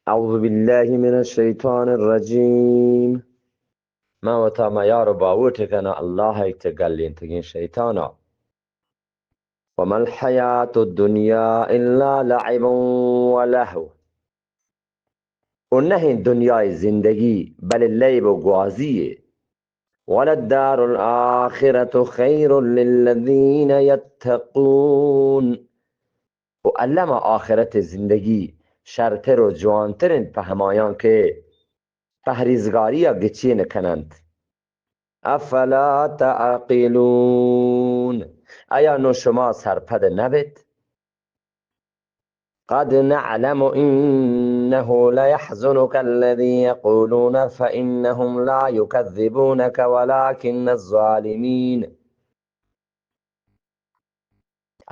أعوذ بالله من الشيطان الرجيم. ما وتا ما يارو باوتكنا الله يتقلين تقين شيطانا. وما الحياة الدنيا إلا لعب ولهو. ونهي الدنيا زندگی بل الليب وقوازية. وللدار الآخرة خير للذين يتقون. وألما آخرت زندگی شرطر و جوانترین پهمایان که پهریزگاری یا گچی نکنند. افلا تعقلون. ایا نو شما سرپد نبید؟ قد نعلم إنه ليحزنك الذي يقولون فإنهم لا يكذبونك ولكن الظالمين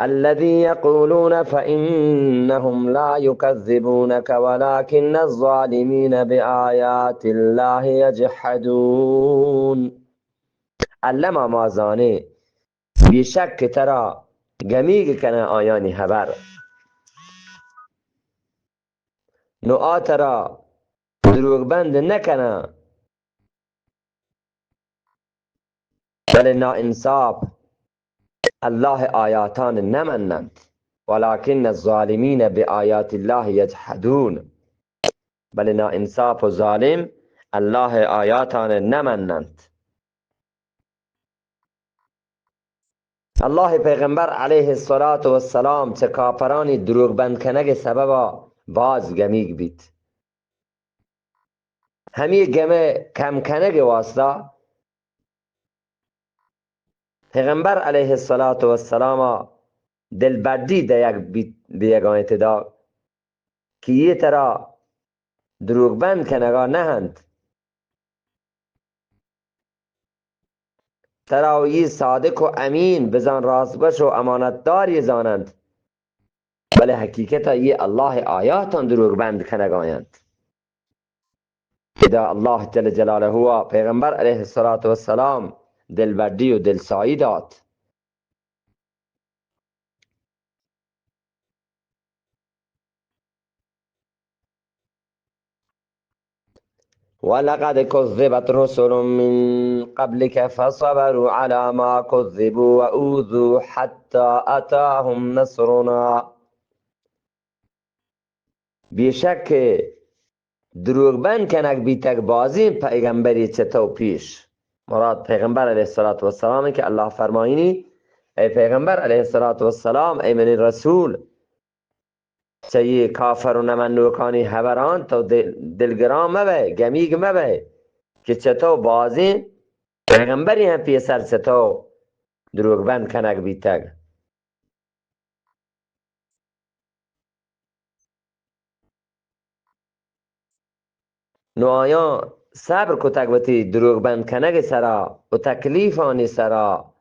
الذي يقولون فإنهم لا يكذبونك ولكن الظالمين بآيات الله يجحدون. علما مازانه بیشک ترا گمیگ کنه آیانی هبر نو ترا دروغ بند نکنه بل نا انصاف الله آیاتان نمنند ولكن الظالمین بآیات الله یجحدون. بل نا انصاف و ظالم الله آیاتان نمنند. الله پیغمبر علیه السلام چه کافرانی دروغ بند کنگ سببا باز گمیگ بید. همی گمه کم کنگ واسطه پیغمبر علیه السلام دل بردی ده یک بیگانت دا که یه ترا دروغ بند کنگا نهند تراوی صادق و امین بزن راست باش و امانتداری زانند بله حقیقتا یه الله آیاتان دروغ بند کنگایند. اذا الله جل جلاله و پیغمبر علیه السلام دلبردی و دلسایی داد. ولقد كذبت رسل من قبلك فصبروا على ما كذبوا وأوذوا حتى أتاهم نصرنا. بیشک دروغ بند کنک بیتک بازی پیغمبری چطور پیش مراد پیغمبر علیه السلام که الله فرمایینی ای پیغمبر علیه السلام ای من رسول چه کافر و نمنوکانی هبران تو دلگرام مبه گمیگ مبه که چطور بازی پیغمبری هم پیسر چطور دروغ بند کنک بیتک. نو آیا صبر کتک بتی دروغ بند کنک سرا و تکلیفانی سرا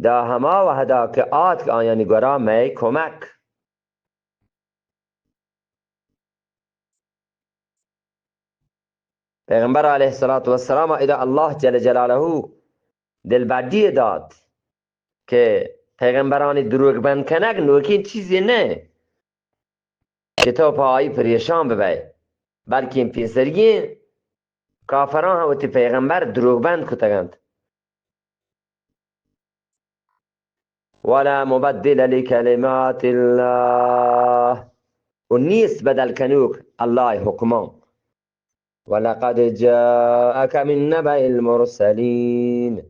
دا هما و هدا که آت که آیانی گرا می کمک. پیغمبر علیه السلام اذا الله جل جلاله دلبردی داد که پیغمبرانی دروغ بند کنک نوکین چیزی نه که تو پایی پریشان ببی بلکه این پیسرگی کافران هم وقتی پیغمبر دروغ بند کتگند. ولا مبدل لکلمات الله و نیست بدل کنوک الله حکمان. ولقد جاءك من نبأ المرسلین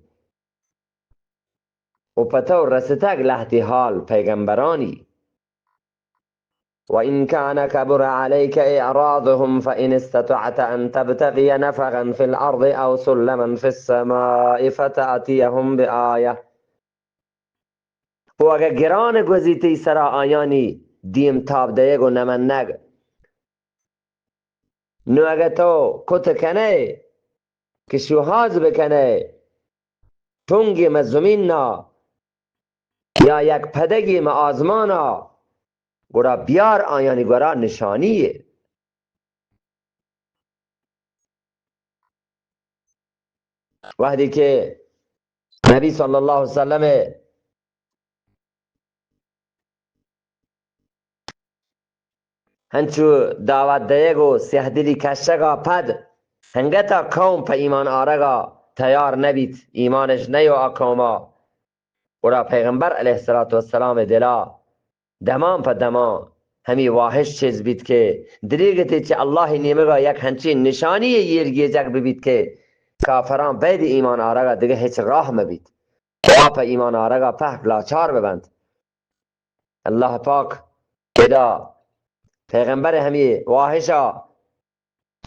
و پتو رستگ لحظی حال پیغمبرانی. وإن كان كبر عليك إعراضهم فإن استطعت أن تبتغي نفقا في الأرض أو سلما في السماء فتأتيهم بآية. و اگر گران گزیتی سرا آیانی دیم تاب دیگ و نمنگ نو اگر تو کت کنه که شوهاز بکنه تونگی ما زمین نا یا یک پدگی ما آزمانا گرا بیار آیانی گرا نشانیه. وقتی که نبی صلی الله علیه وسلم هنچو دعوت دیگو سیهدلی کشگا پد هنگتا قوم پا ایمان آرگا تیار نبید ایمانش نیو آکوما ورا پیغمبر علیه السلام دلا دمان پا دمان همی واحش چیز بید که دریگتی چه الله نیمگا یک هنچین نشانی یرگیجک ببید که کافران بید ایمان آرگا دیگه هیچ راه مبید پا ایمان آرگا پهک لاچار ببند الله پاک پیدا پیغمبر همی واحشا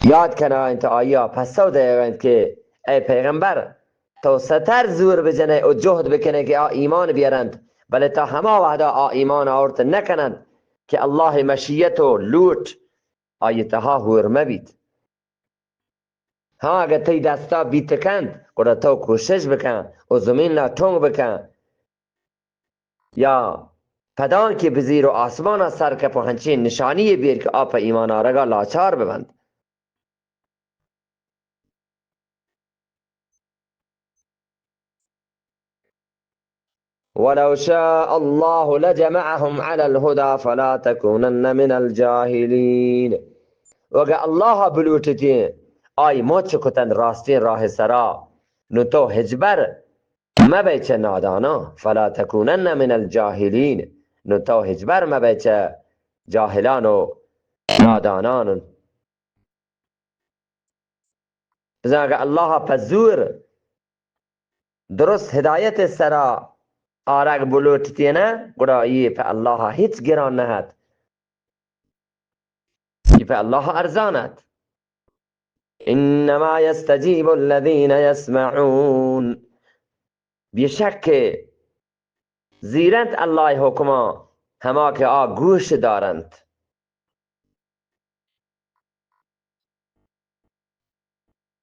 یاد کنه انت آیا پس سو دقیقه که ای پیغمبر تو ستر زور بجنه و جهد بکنه که ایمان بیارند بله تا همه وحدا ایمان آورت نکنند که الله مشیت و لوٹ آیتها هور مبید ها اگر تی دستا بیتکند قرآن تو کوشش بکن و زمین لا تونگ بکن یا پدان که بزیر و آسمان سر کپ و هنچین نشانی بیر که آپ ایمان آرگا لاچار ببند ولو شاء الله لجمعهم على الهدى فلا تكونن من الجاهلين وگه الله بلوٹتی آی موچ کتن راستین راه سرا نو تو هجبر مبیچ نادانا فلا تكونن من الجاهلين نو تو هجبر مبیچ جاهلان و نادانان بزن اگه الله پزور درست هدایت سرا آرگ بلوٹتی نه گرایی پا الله هیچ گران نهد پا الله ارزاند انما يستجيب الذين يسمعون بیشک زیرند الله حکما هما که گوش دارند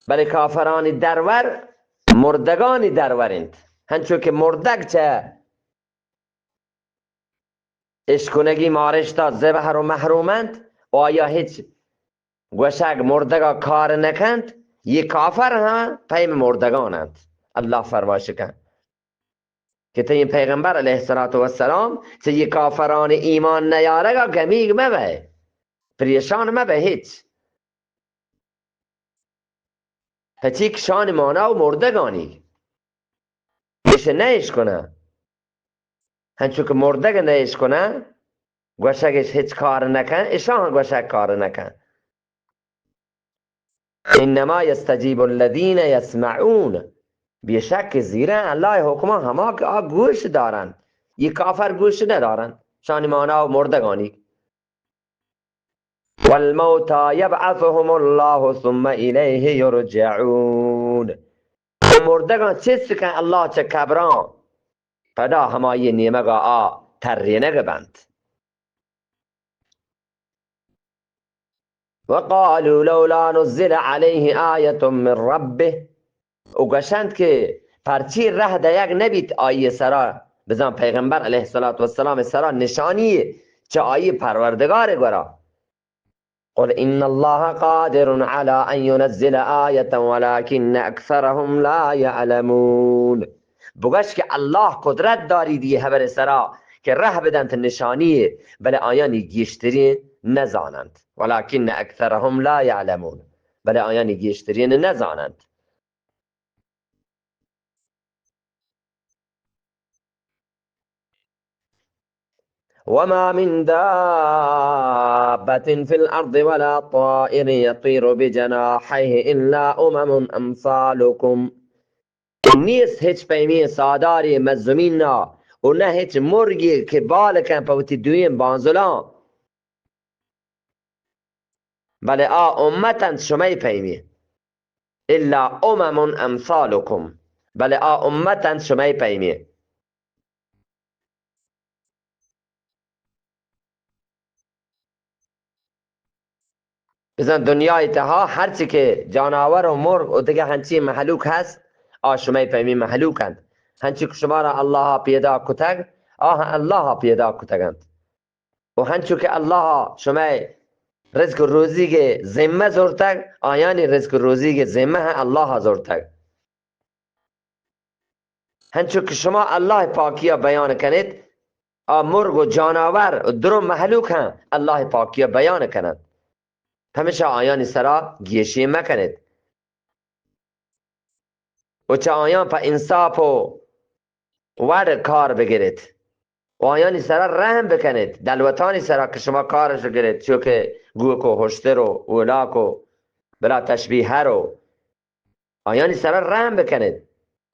بله کافران درور مردگان درورند هنچو که مردگ چه اشکنگی مارش تا زبه رو محرومند و آیا هیچ گوشک مردگا کار نکند یہ کافر ها پیم مردگانند الله فرمایش کن که تا این پیغمبر علیه السلام چه یہ کافران ایمان نیارگا گمیگ مبه پریشان مبه هیچ هچی کشان مانا و مردگانی ایش نیش کنه هنچو که مردگ نیش کنه گوشکش هیچ کار نکن ایشان گوشک کار نکن انما يستجيب الذين يسمعون بیشک زیره الله حکما هما که گوش دارن یہ کافر گوش ندارن شان مانا و مردگانی والموتى يبعثهم الله ثم إليه يرجعون مردگان چیست که الله چه کبران پدا همایی نیمگا ترینه بند وقالوا لولا نزل عليه آية من ربه و گشند که پرچی ره ده یک نبید آیه سرا بزن پیغمبر علیه السلام سرا نشانی چه آیه پروردگار گورا قل ان الله قادر على ان ينزل آية ولكن اكثرهم لا يعلمون بگش که الله قدرت دارید یه خبر سرا که ره بدن نشانی بله آیانی گیشترین نزانند ولكن اکثرهم لا يعلمون بله آیانی گیشترین نزانند وما من دابة في الأرض ولا طائر يطير بجناحيه إلا أمثالكم نیست هیچ پیمی ساداری مزمین نا و نه هیچ مرگی که بالکن پوتی دویم بانزلان بله امتن شمی پیمی الا امثالكم بله امتن شمی پیمی بزن دنیای تها هرچی که جانور و مرغ و دیگه هنچی محلوک هست شما پیمی محلوکند هنچی که شما را الله پیدا کتگ الله پیدا کتگند و هنچو که الله شما رزق روزی که ذمه زورتگ آیانی رزق روزی که ذمه الله زورتگ هنچو که شما الله پاکیا بیان کنید مرگ و جانور درو محلوک هم الله پاکی بیان کند. همیشه آیان سرا گیشی مکنید و چه آیان پا انصاف و ور کار بگیرید و آیانی سرا رحم بکنید. دلوتانی سرا که شما کارش گیرید، چون که گوک و هشتر و اولاک و بلا تشبیه رو آیانی سرا رحم بکنید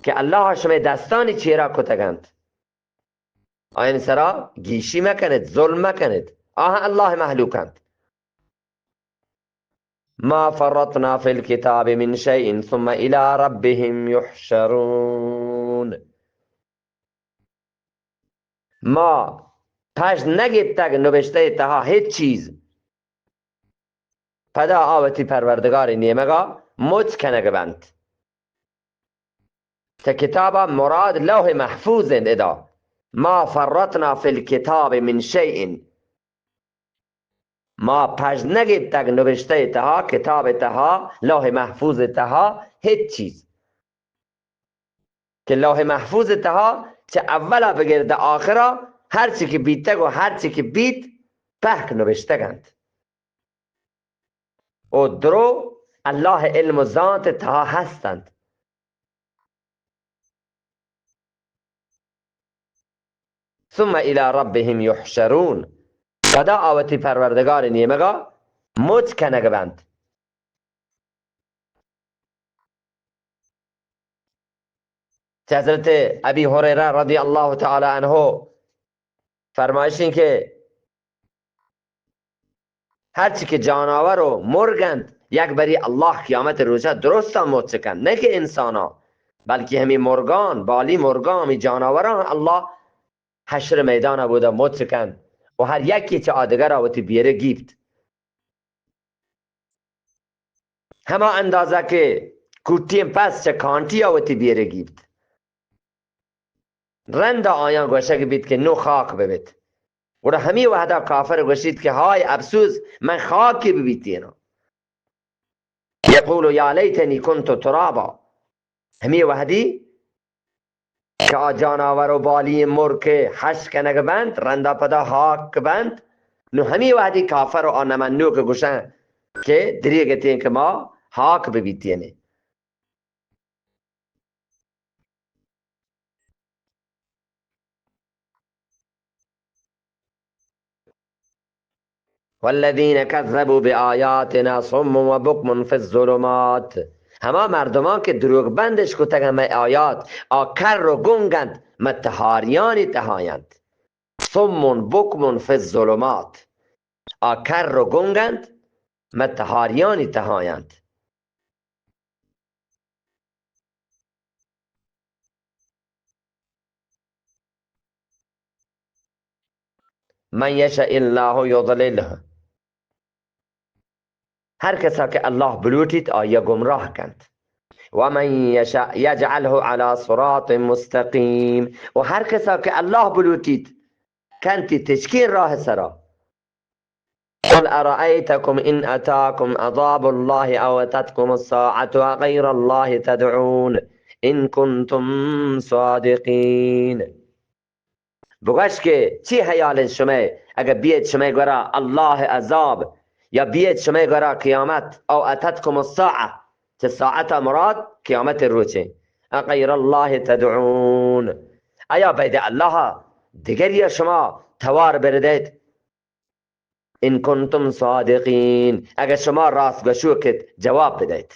که الله شما دستانی چیرا کتگند. آیانی سرا گیشی مکنید، ظلم مکنید. الله محلوکند. ما فرطنا في الكتاب من شيء ثم الى ربهم يحشرون. ما پش نگید تک نوشته تها هیچ چیز پدا آوتی پروردگار نیمگا مچ کنگ بند. تا کتابا مراد لوح محفوظ ادا. ما فرطنا في الكتاب من شيء، ما پش نگید تک نوشته تها کتاب تها لوح محفوظ تها هیچ چیز. که لوح محفوظ تها چه اولا بگرد آخرا هرچی که بیتگ و هرچی که بیت پهک نوشتگند. و درو الله علم و ذات تها هستند. ثم الى ربهم يحشرون. خدا آوتی پروردگار نیمگا مچ کنگ بند. چه حضرت ابی هریره رضی الله تعالی عنه فرمایشین که هرچی که جانور و مرگند یک بری الله قیامت روزه درست هم مچ کن. نه که انسان ها بلکه همین مرگان، بالی مرگان، همین جانوران الله حشر میدان بوده مچ کن و هر یکی چه آدگر آوتی بیره گیبت. همه اندازه که کوتیم پس چه کانتی آوتی بیره گیبت. رند آیان گوشه که بید که نو خاک ببید و را همی وحده کافر گوشید که های افسوس من خاکی ببیتینا. یقولو یا لیتنی کنتو ترابا. همی وحدی که جانور و بالی مرک حش کنگ بند رنده پدا خاک بند. نو همی وحدی کافر و آنمنو که گوشن که دریگتین که ما خاک ببیتینه. والذین کذبوا بآیاتنا صم و بکم فی الظلمات. همه مردمان که دروغ بندش کتگن آیات آکر و گنگند متهاریانی تهایند. صم بکم فی الظلمات. آکر و گنگند متهاریانی تهایند. من یشاء الله یضلله. هر کسا که الله بلوتید آیا گمراه کند. و من یشاء یجعله علی صراط مستقیم. و هر کسا که الله بلوتید کنتی تشکین راه سرا. قل ارأيتكم إن أتاكم عذاب الله أو أتتكم الساعة غير الله تدعون إن كنتم صادقين. بگوش که چی حیال شما اگر بیاد شما گورا الله عذاب یا بیاد شما گورا قیامت او اتتکم الساعه چه ساعت مراد قیامت روچه. غیر الله تدعون. ایا بید الله دیگر یا شما توار بردید. ان کنتم صادقین. اگر شما راستگوشو کد جواب بدید.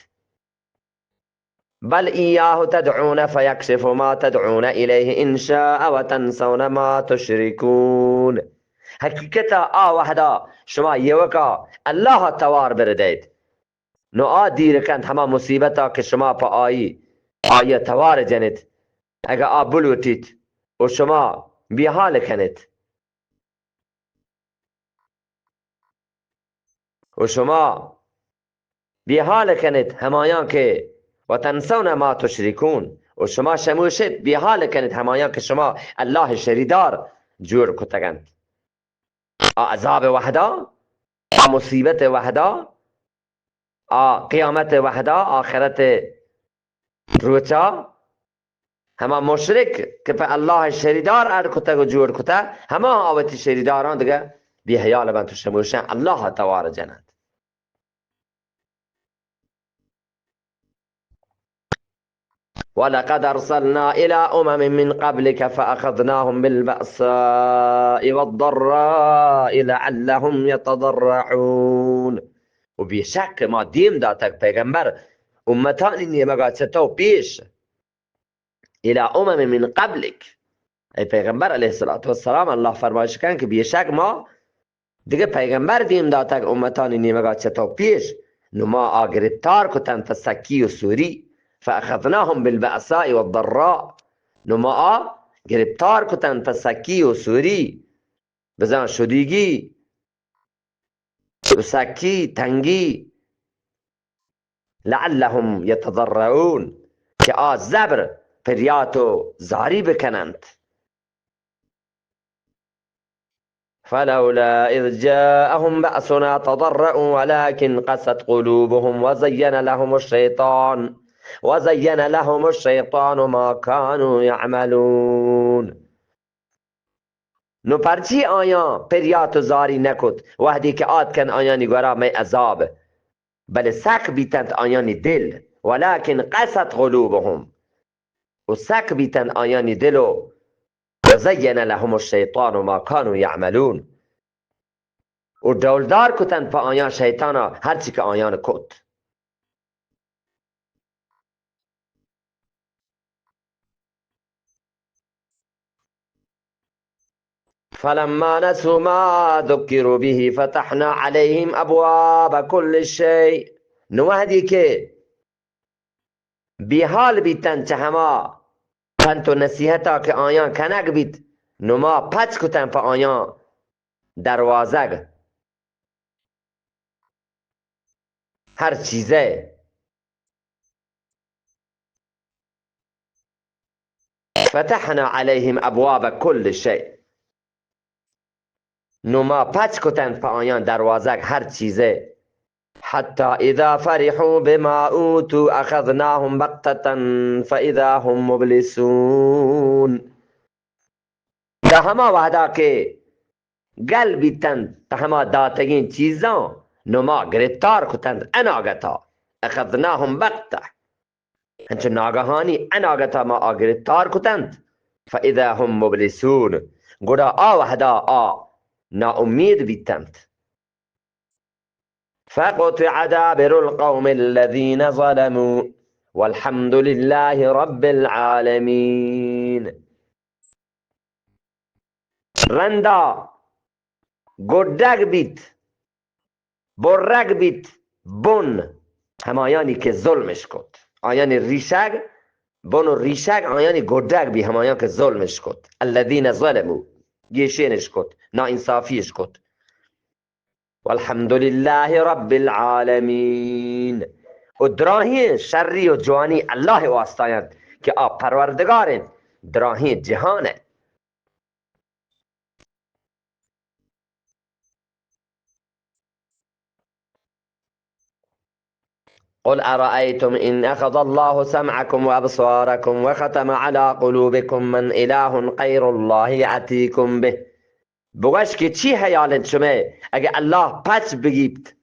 بل ایاه تدعون فیکشف ما تدعون الیه ان شاء و تنسون ما تشرکون. حقیقتا وحدا شما یوکا الله توار بردید نو دیر کند همه مصیبتا که شما پا آیه توار جنید. اگه بلوتید و شما بیحال کنید و شما بیحال کنید همایان که و تنسون ما تشرکون و شما شموشید بیحال کنید همایان که شما الله شریدار جور کتگند. عذاب وحدا، مصیبت وحدا، قیامت وحدا، آخرت روچا همه مشرک که په الله شریدار ارکته و جور کته همه آوتی شریداران دیگه بی حیال بند توش موشن الله توار جنند. ولقد ارسلنا الى امم من قبلك فاخذناهم بالبأساء والضراء لعلهم يتضرعون. و بیشک ما دیم داتک پیغمبر امتانی نیمگا چطو پیش الى امم من قبلك، ای پیغمبر علیه السلام الله فرمایش کن که بیشک ما دیگه پیغمبر دیم داتک امتانی نیمگا چطو پیش نو ما آگرفتار کتن فسکی و سوری فاخذناهم بالبأساء والضراء، نو ما گرفتار کتن فسکی و سوری بزن شدیگی و سکی تنگی لعلهم یتضرعون که زبر فریات و زاری بکنند. فلولا اذ جاءهم بأسنا تضرعوا ولكن قست قلوبهم وزين لهم الشيطان ما كانوا يعملون. نو پرچی آیا پریات و زاری نکد وحدی که آد کن آیانی گورا می عذاب بل سک بیتند آیانی دل ولكن قست قلوبهم و سک بیتند آیانی دل و زین لهم الشیطان ما كانوا يعملون و دولدار کتند پا آیان شیطانا هرچی که آیان کد. فلما نسوا ما ذكروا به فتحنا عليهم ابواب كل شيء. نو وحدی که بیحال بیتن چه هما پنت و نصیحتا که آیان کنک بیت نو ما پچ کتن پا آیان دروازگ هر چیزه. فتحنا عليهم ابواب كل شيء، نو ما پچ کتن پا آیان دروازگ هر چیزه. حتى اذا فرحوا بما اوتوا اخذناهم بغتة فاذا هم مبلسون. تا هما وحدا که گل بیتند تا هما داتگین چیزان نو ما گرفتار کتند اناگتا اخذناهم بغتة هنچه ناگهانی اناگتا ما گرفتار کتند فاذا هم مبلسون گوڑا وحدا نا امید بیتند. فقطع دابر القوم الذين ظلموا والحمد لله رب العالمين. رندا گردگ بیت برگ بیت بن همایانی که ظلمش کد آیانی ریشگ بن و ریشگ آیانی گردگ بی همایان که ظلمش کد الذين ظلموا گیشینش کد نا انصافیش کد. والحمد لله رب العالمین و دراهی شری و جوانی الله واسطایند که پروردگارن دراهی جهانه. قل أرأيتم إن أخذ الله سمعكم وأبصاركم وختم على قلوبكم من إله غير الله يأتيكم به. بگوش که چی حیالت شما اگه الله پس بگیبت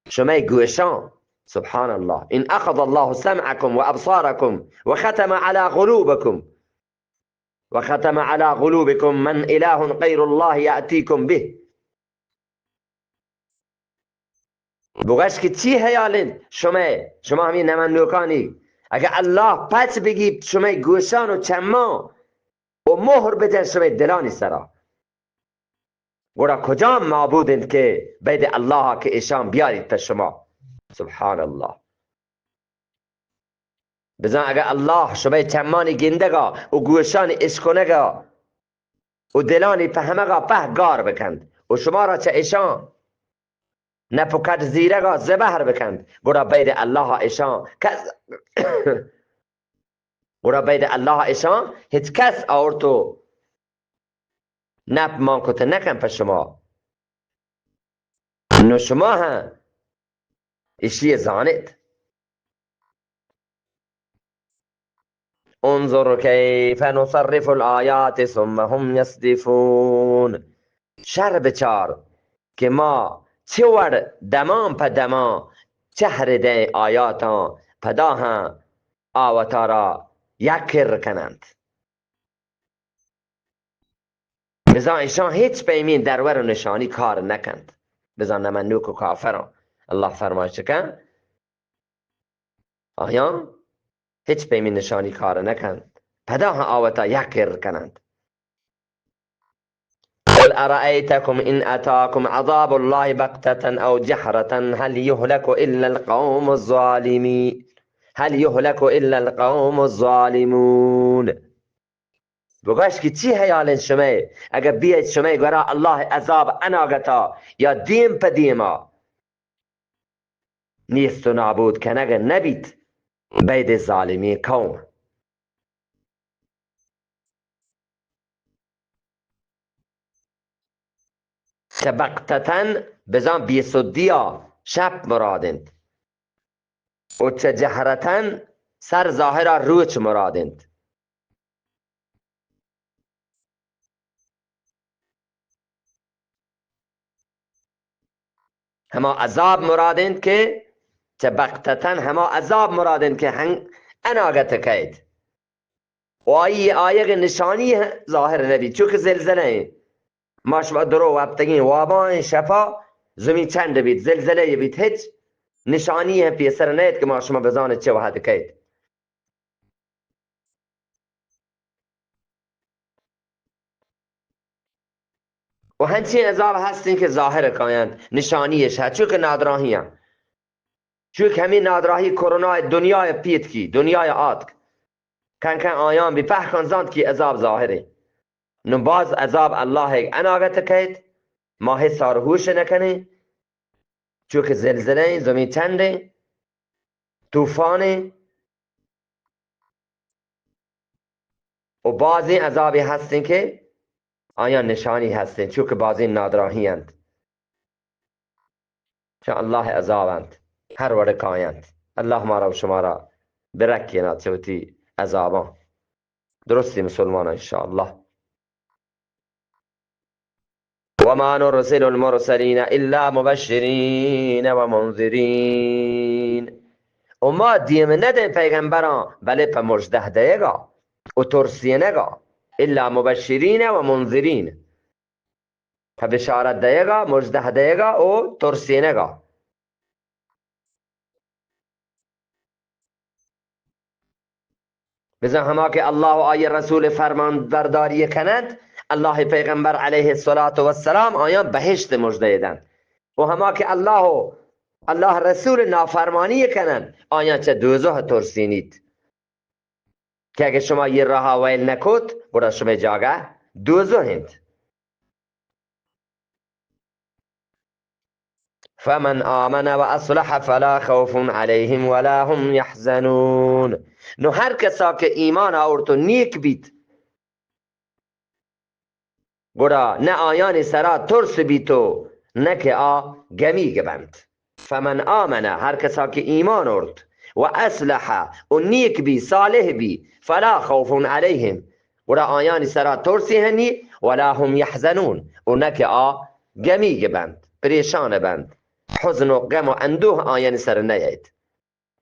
شما گوشان سبحان الله إن أخذ الله سمعكم وأبصاركم وختم على قلوبكم من إله غير الله يأتيكم به. بگوش که چی حیالت شما همین نمندوکانی اگه الله پس بگیبت شما گوشان و چما و مهر بده شما دلانی سرا. گوڑا کجام معبودند که بید الله که ایشان بیارید تا شما سبحان الله. بزن اگر الله شما چمانی گندگا و گوشان اشکنگا و دلانی پهمگا په گار بکند و شما را چه ایشان نپکت زیرگا زبهر بکند گوڑا بید الله ایشان گوڑا بید الله ایشان هیچ کس آورتو نپ مان کته نکن پر شما نو شما ها اشی زانید. انظر کیف نصرف الآیات ثم هم یصدفون. شر بچار که ما چه ور دمان پا دما چهر ده آیاتا پدا ها آوتا را یکر کنند. بزا ایشان هیچ پیمین درور و نشانی کار نکند. بزا نمنوک و کافران الله فرمای چکن آیا هیچ پیمین نشانی کار نکند پدا ها آوتا یکر کنند. قل أرأيتكم إن أتاكم عذاب الله بغتة أو جهرة هل يهلك إلا القوم الظالمين هل يهلك إلا القوم الظالمون. بگوش که چی حیال شما اگر بیاید شما گرا الله عذاب اناگتا یا دیم پا دیما نیست و نابود کنگ نبید بید ظالمی قوم. که بغتتن بزن بیسودیا شب مرادند و چه جهرتن سر ظاهر روچ مرادند. هما عذاب مرادند که چه بغتتن هما عذاب مرادند که هنگ اناگت کید و آیه نشانی ظاهر نبید چون که زلزله ما شما درو وابتگین وابان شفا زمین چند بید زلزله بید هیچ نشانی پیسر نید که ما شما بزانید چه وحد کید. و هنچین عذاب هستین که ظاهر کایند نشانیش هست چون که نادراهی هم چون که همین نادراهی کرونا دنیای پیت کی دنیای آت کن آیان بی پهکان زاند که عذاب ظاهره نو باز عذاب الله اناگت کید ما حسار هوش نکنه چون که زلزله زمین چنده طوفانه و بعضی عذابی هستین که آیا نشانی هستین چون که بعضی نادراهی هستند چون الله عذابند هر ورک آیند. الله ما را و شما را برکینا چوتی عذابان درستی مسلمان انشاءالله. وما نرسل المرسلين إلا مبشرين ومنذرين. وما دیم نده پیغمبران بله پا مجده دیگا و ترسیه نگا الا مبشرین و منذرین پا بشارت دیگا مجده دیگا و ترسیه نگا. بزن هما که الله و آی رسول فرمان برداری کند الله پیغمبر علیه السلام آیان بهشت مجده دن و هما که الله رسول نافرمانی کنند آیان چه دوزخ ترسینید که اگه شما یه راه ویل نکود برای شما جاگه دوزخ هند. فمن آمن و اصلح فلا خوف علیهم ولا هم یحزنون. نو هر کسا که ایمان آورد و نیک بید گرا نه آیان سرا ترس بیتو نه که گمی گبند. فمن آمن هر کسا که ایمان آورد و اصلح و نیک بی صالح بی فلا خوف علیهم گرا آیان سرا ترسی هنی ولا هم یحزنون و نه که گمی گبند پریشان بند حزن و غم و اندوه آیان سر نیاید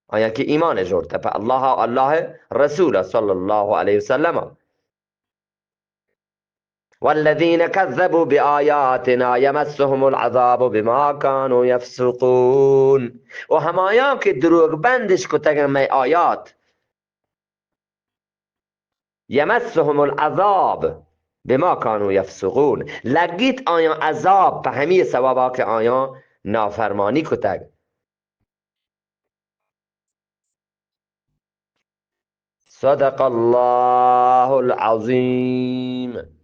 آیان که ایمان جورد پا الله رسول صلی الله علیه وسلم. والذین كذبوا بآیاتنا یمسهم العذاب بما كانوا یفسقون. و همایان که دروغ بندش کتگن می آیات یمسهم العذاب بما كانوا یفسقون لگیت آیان عذاب په همه سببا که آیان نافرمانی کتگ. صدق الله العظیم.